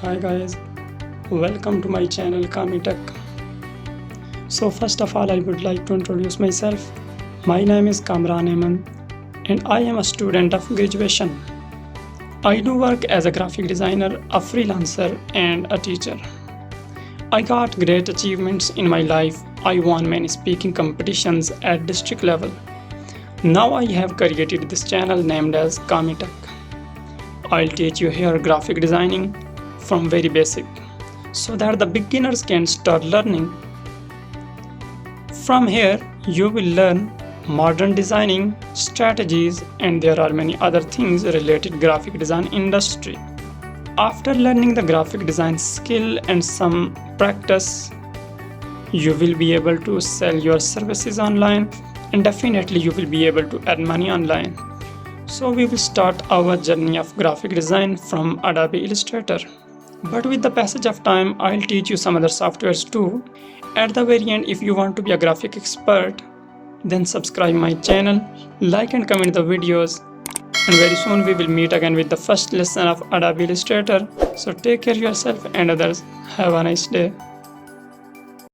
Hi guys, welcome to my channel Kami Tech. So first of all I would like to introduce myself. My name is Kamran Eman and I am a student of graduation. I do work as a graphic designer, a freelancer and a teacher. I got great achievements in my life. I won many speaking competitions at district level. Now I have created this channel named as Kami Tech. I'll teach you here graphic designing from very basic so that the beginners can start learning. From here you will learn modern designing strategies and there are many other things related graphic design industry. After learning the graphic design skill and some practice, you will be able to sell your services online and definitely you will be able to earn money online. So we will start our journey of graphic design from Adobe Illustrator. But with the passage of time, I'll teach you some other softwares too. At the very end, if you want to be a graphic expert, then subscribe my channel, like and comment the videos. And very soon we will meet again with the first lesson of Adobe Illustrator. So take care of yourself and others. Have a nice day.